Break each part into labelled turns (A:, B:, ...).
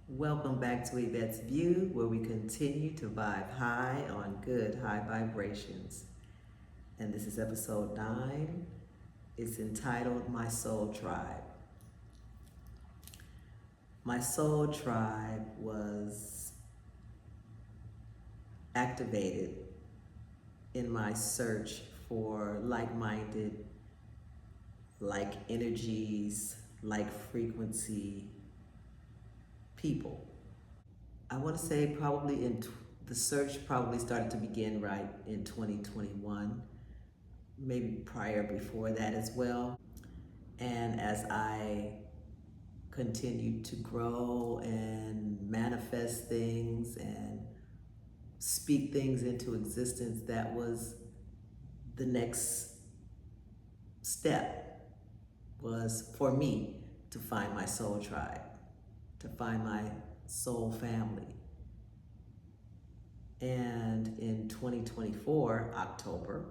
A: Welcome back to Yvette's View, where we continue to vibe high on good high vibrations. And this is episode 9. It's entitled My Soul Tribe. My soul tribe was activated in my search for like minded, like energies, like frequency people. I want to say the search probably started to begin right in 2021, maybe prior before that as well. And as I continued to grow and manifest things and speak things into existence, that was the next step, was for me to find my soul tribe, to find my soul family. And in 2024, October,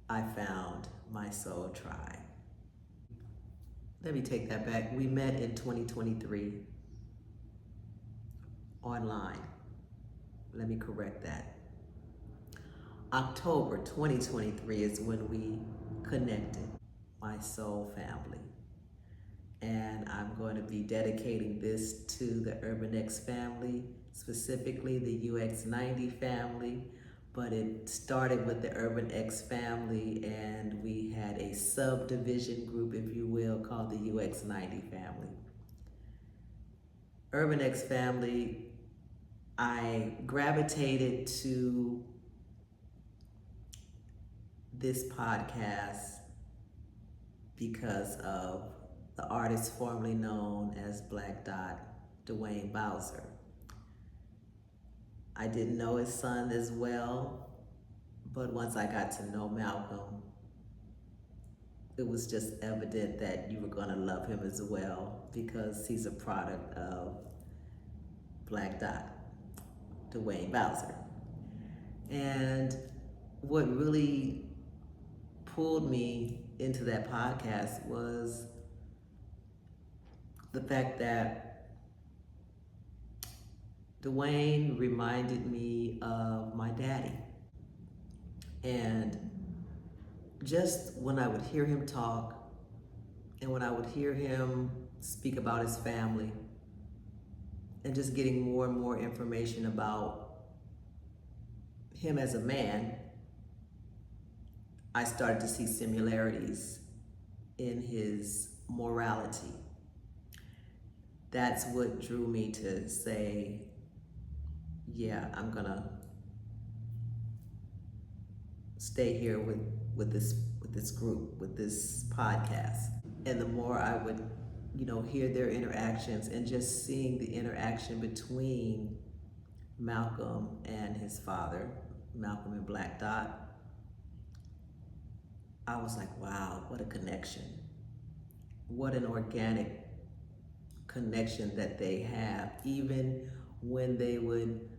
A: I found my soul tribe. Let me take that back. We met in 2023 online. Let me correct that. October 2023 is when we connected, my soul family. And I'm going to be dedicating this to the Urban X family, specifically the UX90 family. But it started with the Urban X family, and we had a subdivision group, if you will, called the UX90 family. Urban X family, I gravitated to this podcast because of the artist formerly known as Black Dot, Dwayne Bowser. I didn't know his son as well, but once I got to know Malcolm, it was just evident that you were going to love him as well because he's a product of Black Dot, Dwayne Bowser. And what really pulled me into that podcast was the fact that Dwayne reminded me of my daddy. And just when I would hear him talk and when I would hear him speak about his family and just getting more and more information about him as a man, I started to see similarities in his morality. That's what drew me to say, yeah, I'm gonna stay here with this group, with this podcast. And the more I would, hear their interactions and just seeing the interaction between Malcolm and his father, Malcolm and Black Dot, I was like, wow, what a connection. What an organic connection that they have, even when they would,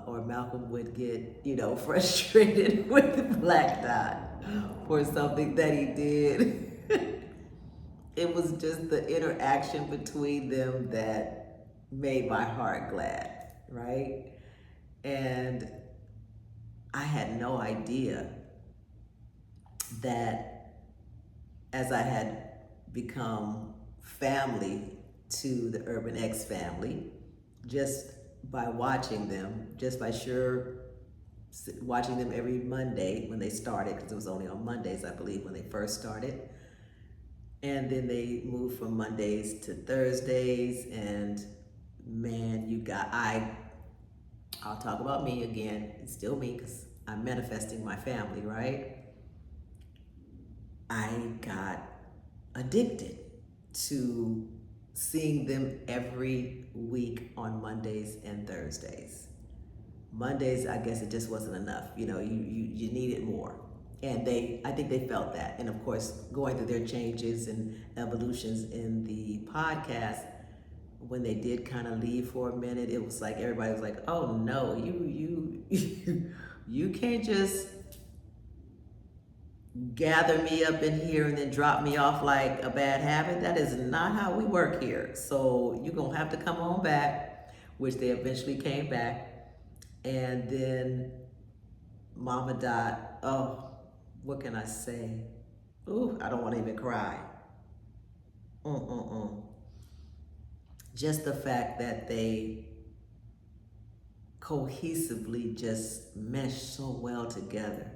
A: or Malcolm would get, frustrated with Black Dot for something that he did. It was just the interaction between them that made my heart glad, right? And I had no idea that as I had become family to the Urban X family, just by watching them, watching them every Monday when they started, because it was only on Mondays, I believe, when they first started. And then they moved from Mondays to Thursdays, and man, I'll talk about me again. It's still me because I'm manifesting my family, right? I got addicted to seeing them every week on Mondays and Thursdays. Mondays, I guess it just wasn't enough. You needed more. And I think they felt that. And of course, going through their changes and evolutions in the podcast, when they did kind of leave for a minute, it was like everybody was like, "Oh no, you can't just gather me up in here and then drop me off like a bad habit. That is not how we work here. So you're gonna have to come on back, which they eventually came back. And then Mama Dot, oh, what can I say? Ooh, I don't want to even cry. Mm-mm-mm. Just the fact that they cohesively just meshed so well together.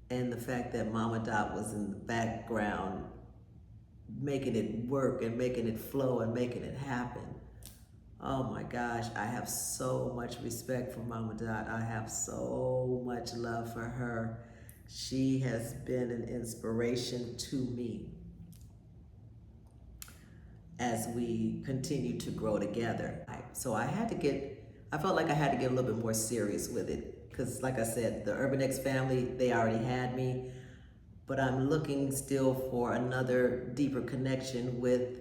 A: And the fact that Mama Dot was in the background making it work and making it flow and making it happen. Oh my gosh, I have so much respect for Mama Dot. I have so much love for her. She has been an inspiration to me as we continue to grow together. So I felt like I had to get a little bit more serious with it. Because like I said, the Urban X family, they already had me. But I'm looking still for another deeper connection with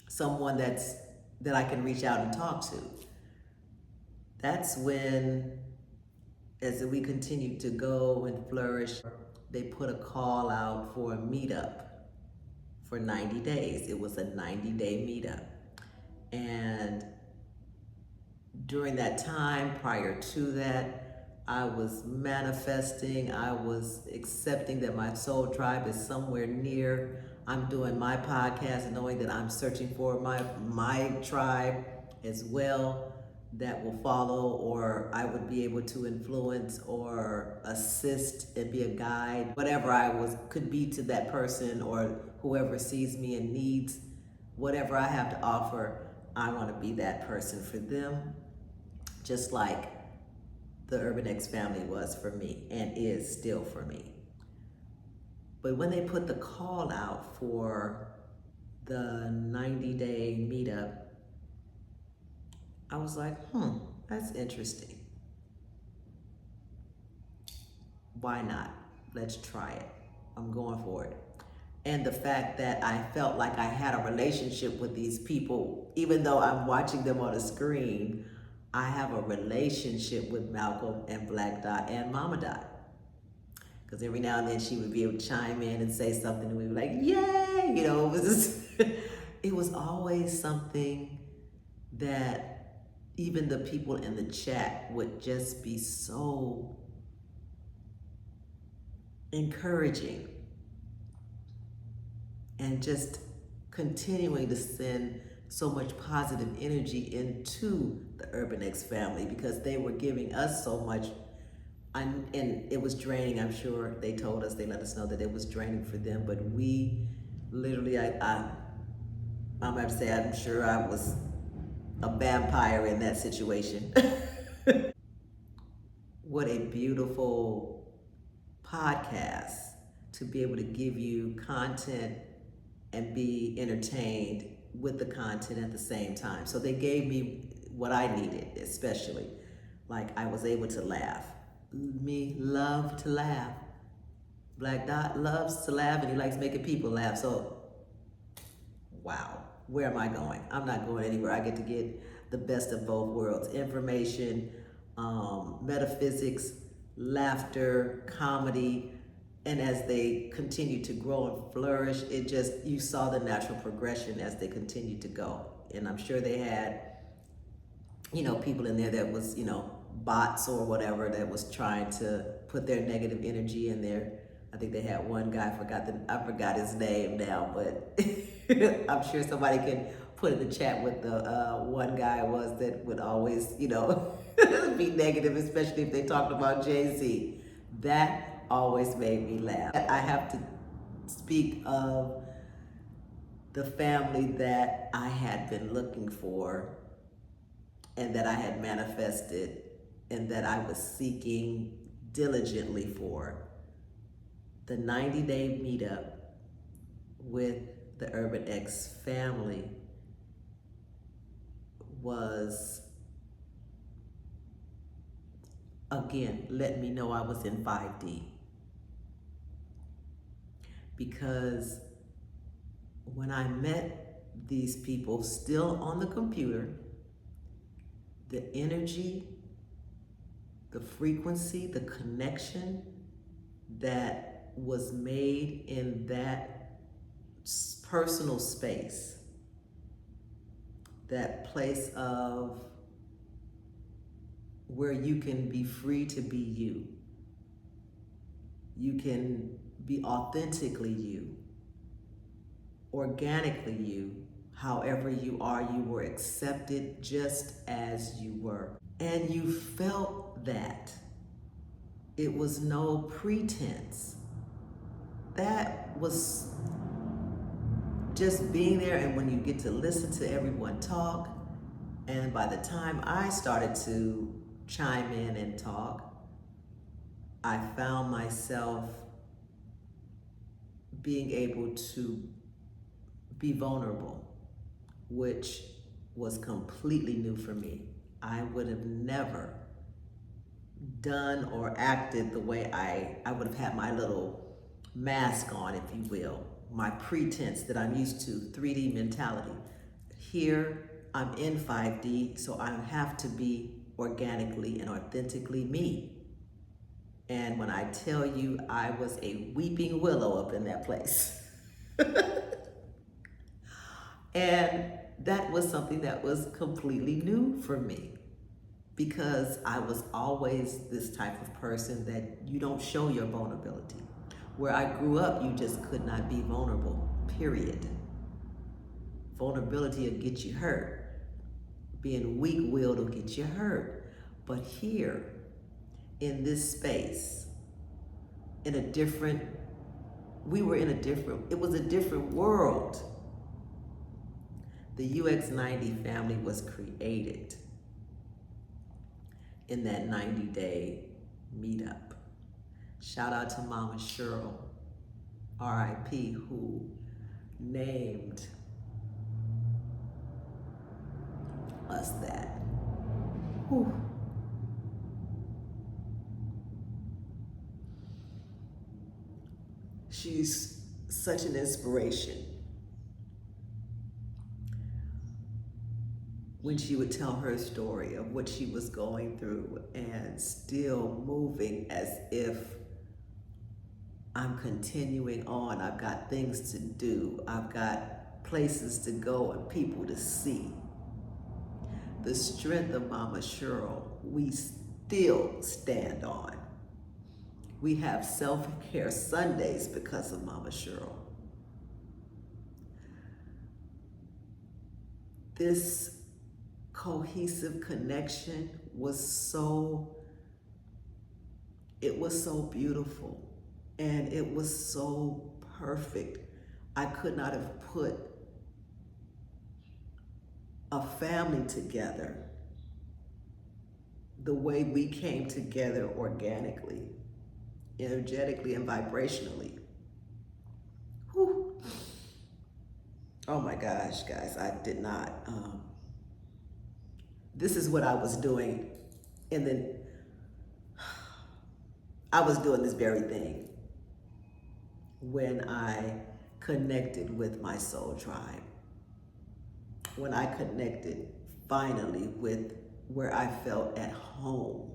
A: someone that I can reach out and talk to. That's when, as we continue to go and flourish, they put a call out for a meetup for 90 days. It was a 90-day meetup. And during that time, prior to that, I was manifesting, I was accepting that my soul tribe is somewhere near. I'm doing my podcast and knowing that I'm searching for my tribe as well that will follow, or I would be able to influence or assist and be a guide, whatever could be to that person or whoever sees me and needs whatever I have to offer. I want to be that person for them, just like the Urban X family was for me and is still for me. But when they put the call out for the 90-day meetup, I was like, that's interesting. Why not? Let's try it. I'm going for it. And the fact that I felt like I had a relationship with these people, even though I'm watching them on a screen, I have a relationship with Malcolm and Black Dot and Mama Dot. Because every now and then she would be able to chime in and say something and we were like, yay! You know, it was just, it was always something that even the people in the chat would just be so encouraging and just continuing to send so much positive energy into the Urban X family, because they were giving us so much, and it was draining. I'm sure they let us know that it was draining for them, but we literally, I'm going to say, I'm sure I was a vampire in that situation. What a beautiful podcast to be able to give you content and be entertained with the content at the same time. So they gave me what I needed, especially. Like, I was able to laugh. Me love to laugh. Black Dot loves to laugh and he likes making people laugh. So, wow, where am I going? I'm not going anywhere. I get to get the best of both worlds. Information, metaphysics, laughter, comedy, and as they continue to grow and flourish, you saw the natural progression as they continued to go. And I'm sure they had, people in there that was, bots or whatever that was trying to put their negative energy in there. I think they had one guy, I forgot his name now, but I'm sure somebody can put in the chat what the one guy was that would always, be negative, especially if they talked about Jay-Z. That always made me laugh. I have to speak of the family that I had been looking for and that I had manifested and that I was seeking diligently for. The 90-day meetup with the Urban X family was, again, let me know I was in 5D. Because when I met these people still on the computer, the energy, the frequency, the connection that was made in that personal space, that place of where you can be free to be you. You can be authentically you, organically you, however you are. You were accepted just as you were. And you felt that. It was no pretense. That was just being there, and when you get to listen to everyone talk, and by the time I started to chime in and talk, I found myself being able to be vulnerable, which was completely new for me. I would have never done or acted the way I would have had my little mask on, if you will, my pretense that I'm used to, 3D mentality. Here, I'm in 5D, so I have to be organically and authentically me. And when I tell you, I was a weeping willow up in that place. And that was something that was completely new for me, because I was always this type of person that you don't show your vulnerability. Where I grew up, you just could not be vulnerable, period. Vulnerability will get you hurt. Being weak-willed will get you hurt. But here, in this space, it was a different world. The UX90 family was created in that 90-day meetup. Shout out to Mama Cheryl, R.I.P., who named us that. Whew. She's such an inspiration. When she would tell her story of what she was going through and still moving as if I'm continuing on. I've got things to do. I've got places to go and people to see. The strength of Mama Cheryl, we still stand on. We have self-care Sundays because of Mama Cheryl. This cohesive connection was so beautiful, and it was so perfect. I could not have put a family together the way we came together organically, energetically, and vibrationally. Whew. Oh my gosh, guys, I did not. This is what I was doing, and then I was doing this very thing when I connected with my soul tribe. When I connected finally with where I felt at home,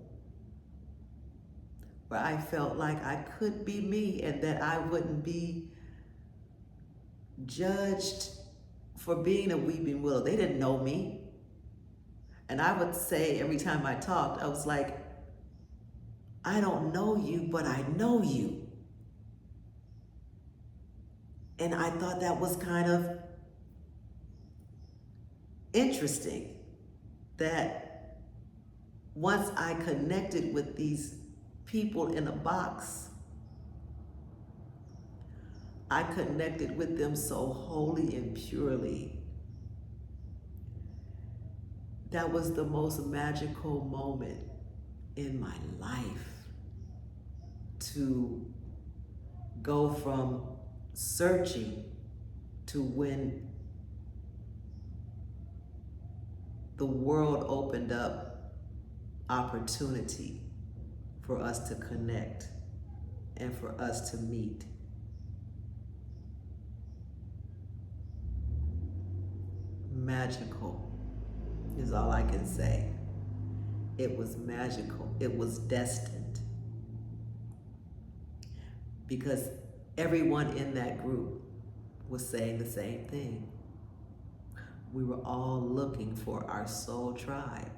A: where I felt like I could be me and that I wouldn't be judged for being a weeping willow. They didn't know me. And I would say every time I talked, I was like, I don't know you, but I know you. And I thought that was kind of interesting, that once I connected with these people in a box, I connected with them so wholly and purely. That was the most magical moment in my life, to go from searching to when the world opened up opportunity for us to connect and for us to meet. Magical is all I can say. It was magical. It was destined. because everyone in that group was saying the same thing. We were all looking for our soul tribe.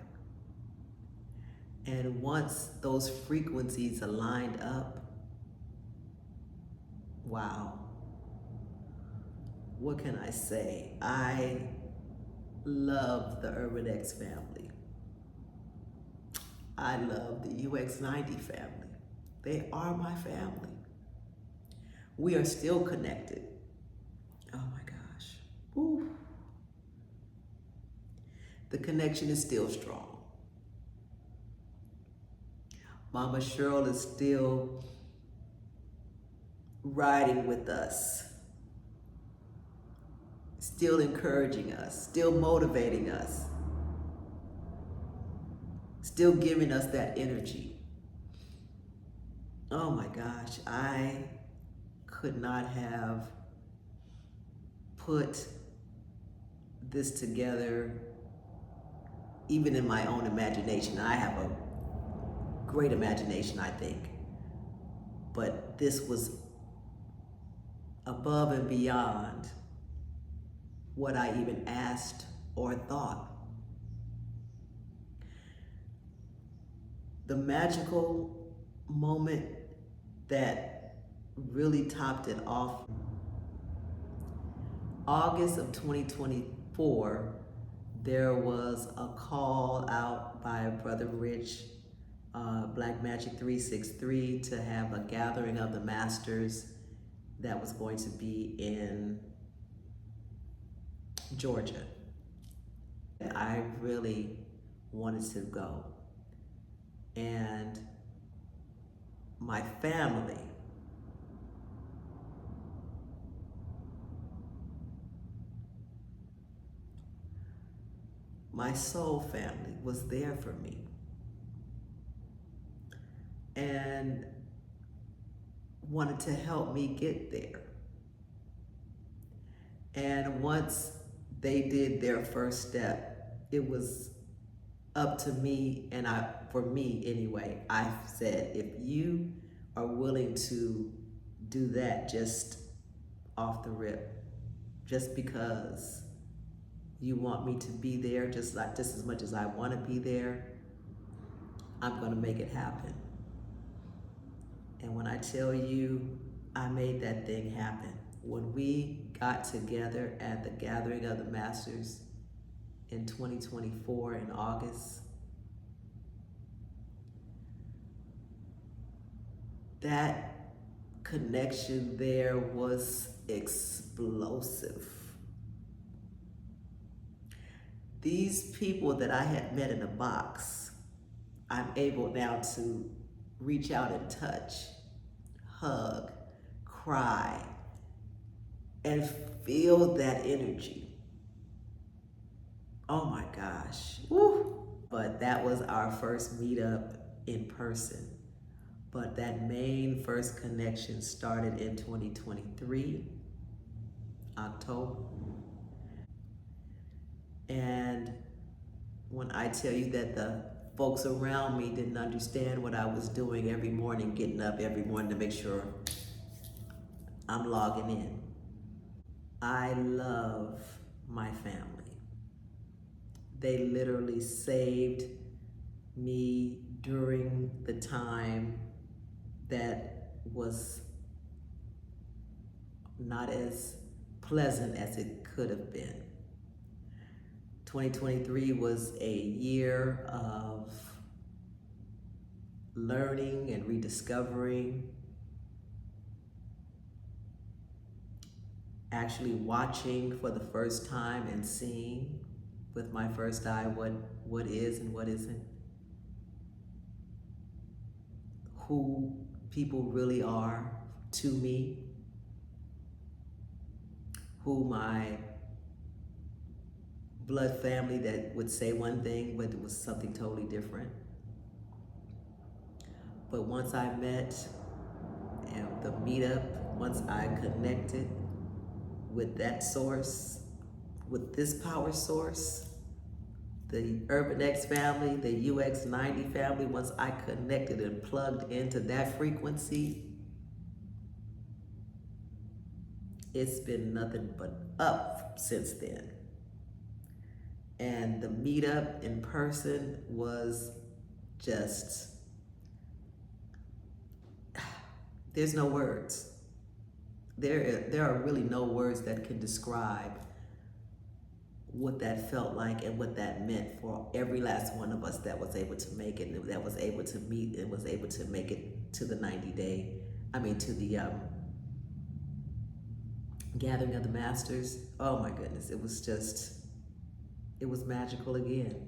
A: And once those frequencies aligned up, wow, what can I say? I love the Urban X family. I love the UX90 family. They are my family. We are still connected. Oh my gosh. Woo. The connection is still strong. Mama Cheryl is still riding with us, still encouraging us, still motivating us, still giving us that energy. Oh my gosh, I could not have put this together even in my own imagination. I have a great imagination, I think, but this was above and beyond what I even asked or thought. The magical moment that really topped it off, August of 2024, there was a call out by Brother Rich, Black Magic 363, to have a gathering of the masters that was going to be in Georgia. I really wanted to go. And my family, my soul family was there for me. And wanted to help me get there. And once they did their first step, it was up to me, and for me anyway, I said, if you are willing to do that just off the rip, just because you want me to be there just as much as I want to be there, I'm going to make it happen. And when I tell you, I made that thing happen. When we got together at the Gathering of the Masters in 2024 in August, that connection there was explosive. These people that I had met in a box, I'm able now to reach out and touch, hug, cry, and feel that energy. Oh my gosh. Woo. But that was our first meetup in person. But that main first connection started in 2023, October. And when I tell you that the folks around me didn't understand what I was doing every morning, getting up every morning to make sure I'm logging in. I love my family. They literally saved me during the time that was not as pleasant as it could have been. 2023 was a year of learning and rediscovering, actually watching for the first time and seeing with my first eye what is and what isn't, who people really are to me, who my blood family that would say one thing, but it was something totally different. But once I met and the meetup, once I connected with that source, with this power source, the Urban X family, the UX90 family, once I connected and plugged into that frequency, it's been nothing but up since then. And the meetup in person was just, there's no words. There are really no words that can describe what that felt like and what that meant for every last one of us that was able to make it, that was able to meet and was able to make it to the 90-day, to the Gathering of the Masters. Oh my goodness, it was magical again.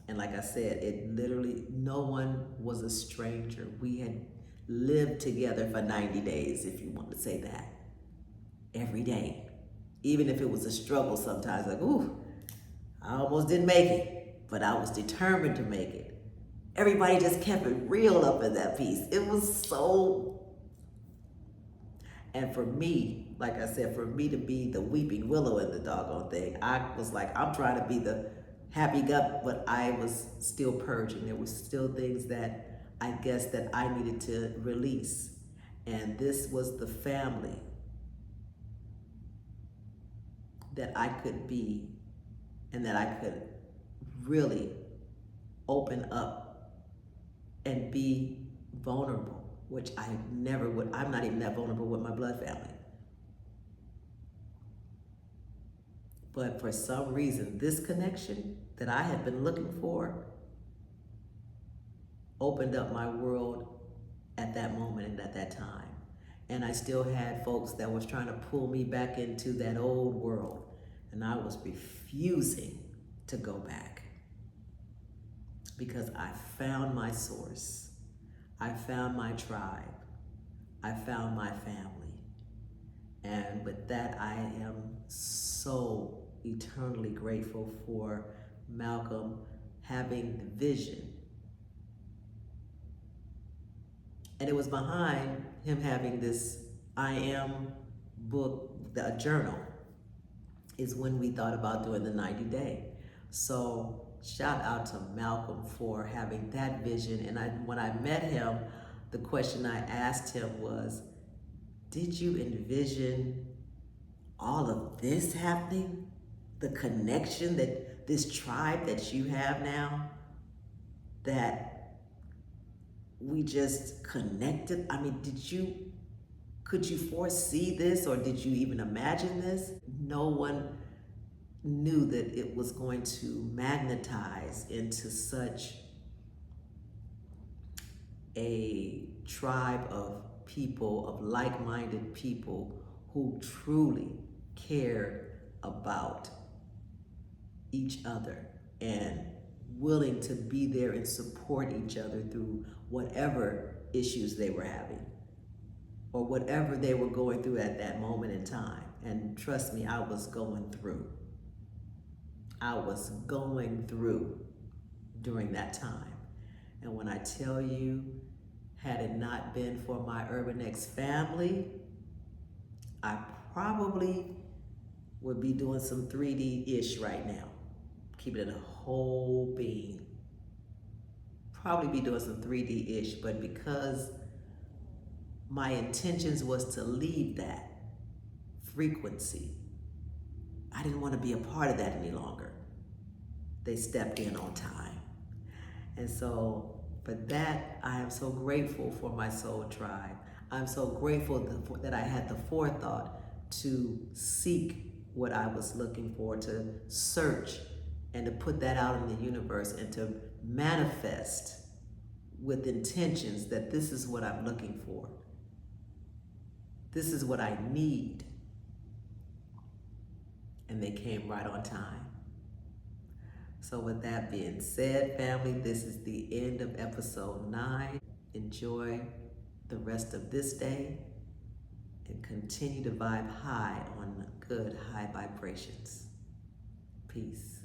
A: And like I said, it literally, no one was a stranger. We had lived together for 90 days, if you want to say that, every day. Even if it was a struggle sometimes, like, ooh, I almost didn't make it, but I was determined to make it. Everybody just kept it real up in that piece. It was so, and for me, like I said, for me to be the weeping willow in the doggone thing, I was like, I'm trying to be the happy gut, but I was still purging. There were still things that I guess that I needed to release. And this was the family that I could be and that I could really open up and be vulnerable, which I never would. I'm not even that vulnerable with my blood family. But for some reason, this connection that I had been looking for opened up my world at that moment and at that time. And I still had folks that was trying to pull me back into that old world. And I was refusing to go back because I found my source. I found my tribe. I found my family. And with that, I am so eternally grateful for Malcolm having the vision. And it was behind him having this I Am book, the journal, is when we thought about doing the 90-day. So shout out to Malcolm for having that vision. And when I met him, the question I asked him was, did you envision all of this happening? The connection that this tribe that you have now, that we just connected? I mean, could you foresee this, or did you even imagine this? No one knew that it was going to magnetize into such a tribe of people, of like-minded people who truly cared about each other and willing to be there and support each other through whatever issues they were having or whatever they were going through at that moment in time. And trust me, I was going through. I was going through during that time. And when I tell you, had it not been for my UrbanX family, I probably would be doing some 3D-ish right now. Keeping it a whole being. Probably be doing some 3D-ish, but because my intentions was to leave that frequency, I didn't want to be a part of that any longer. They stepped in on time. And so for that, I am so grateful for my soul tribe. I'm so grateful that I had the forethought to seek what I was looking for, to search and to put that out in the universe and to manifest with intentions that this is what I'm looking for. This is what I need. And they came right on time. So with that being said, family, this is the end of episode 9. Enjoy the rest of this day and continue to vibe high on good high vibrations. Peace.